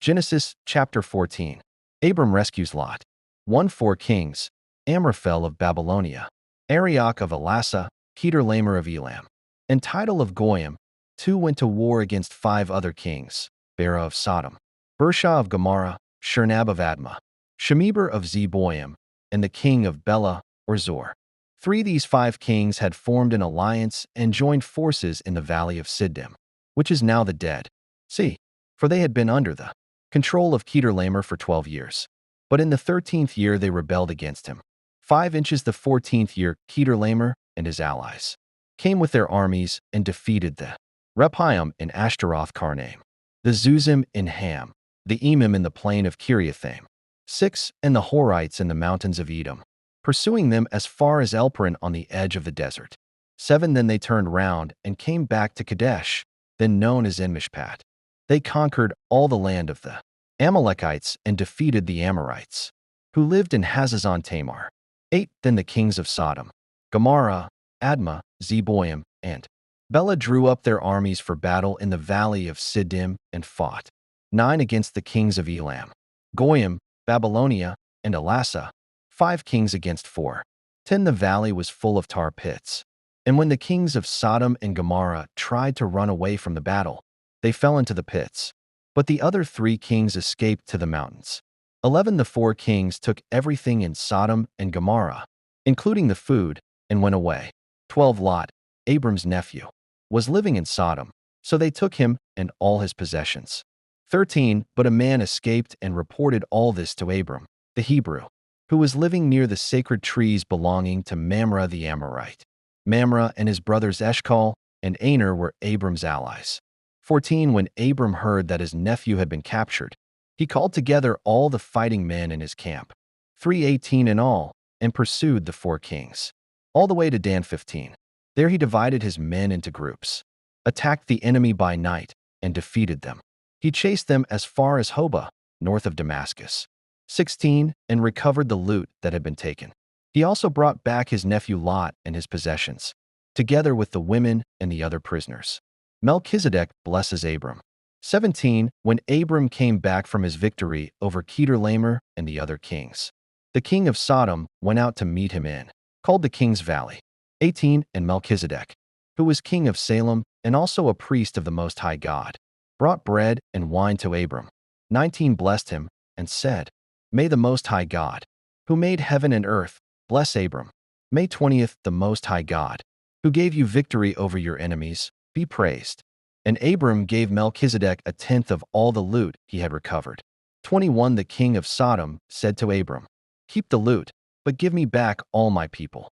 Genesis chapter 14. Abram rescues Lot. 1-4 Kings. Amraphel of Babylonia. Arioch of Elasa. Kedorlaomer of Elam. And Tidal of Goyim. 2 went to war against 5 other kings. Bera of Sodom. Bersha of Gomorrah. Shernab of Admah. Shemeber of Zeboim. And the king of Bela, or Zor. 3 These 5 kings had formed an alliance and joined forces in the valley of Siddim, which is now the Dead Sea, for they had been under the control of Kedorlaomer for 12 years. But in the 13th year they rebelled against him. 5 inches the 14th year, Kedorlaomer and his allies came with their armies and defeated the Rephaim in Ashtaroth Karnaim, the Zuzim in Ham, the Emim in the plain of Kiriathaim, 6 and the Horites in the mountains of Edom, pursuing them as far as Elparan on the edge of the desert. 7 Then they turned round and came back to Kadesh, then known as En-Mishpat. They conquered all the land of the Amalekites and defeated the Amorites, who lived in Hazazon Tamar. 8 Then the kings of Sodom, Gomorrah, Admah, Zeboim, and Bela drew up their armies for battle in the valley of Siddim and fought. 9 Against the kings of Elam, Goyim, Babylonia, and Elasa, 5 kings against 4. 10 The valley was full of tar pits. And when the kings of Sodom and Gomorrah tried to run away from the battle, they fell into the pits. But the other 3 kings escaped to the mountains. 11 The 4 kings took everything in Sodom and Gomorrah, including the food, and went away. 12 Lot, Abram's nephew, was living in Sodom, so they took him and all his possessions. 13 But a man escaped and reported all this to Abram, the Hebrew, who was living near the sacred trees belonging to Mamre the Amorite. Mamre and his brothers Eshcol and Aner were Abram's allies. 14 When Abram heard that his nephew had been captured, he called together all the fighting men in his camp, 318 in all, and pursued the 4 kings, all the way to Dan. 15 There he divided his men into groups, attacked the enemy by night, and defeated them. He chased them as far as Hobah, north of Damascus. 16 And recovered the loot that had been taken. He also brought back his nephew Lot and his possessions, together with the women and the other prisoners. Melchizedek blesses Abram. 17 When Abram came back from his victory over Kedorlaomer and the other kings, the king of Sodom went out to meet him in, called the King's Valley. 18 And Melchizedek, who was king of Salem and also a priest of the Most High God, brought bread and wine to Abram. 19 Blessed him and said, May the Most High God, who made heaven and earth, bless Abram. May 20th The Most High God, who gave you victory over your enemies, be praised. And Abram gave Melchizedek 1/10 of all the loot he had recovered. 21 The king of Sodom said to Abram, Keep the loot, but give me back all my people.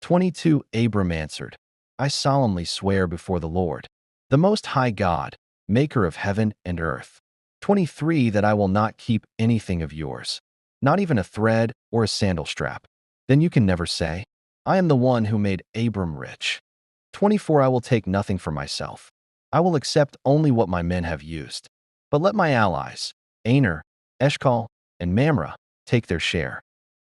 22 Abram answered, I solemnly swear before the Lord, the Most High God, maker of heaven and earth. 23 That I will not keep anything of yours, not even a thread or a sandal strap. Then you can never say, I am the one who made Abram rich. 24 I will take nothing for myself. I will accept only what my men have used. But let my allies, Aner, Eshcol, and Mamre, take their share.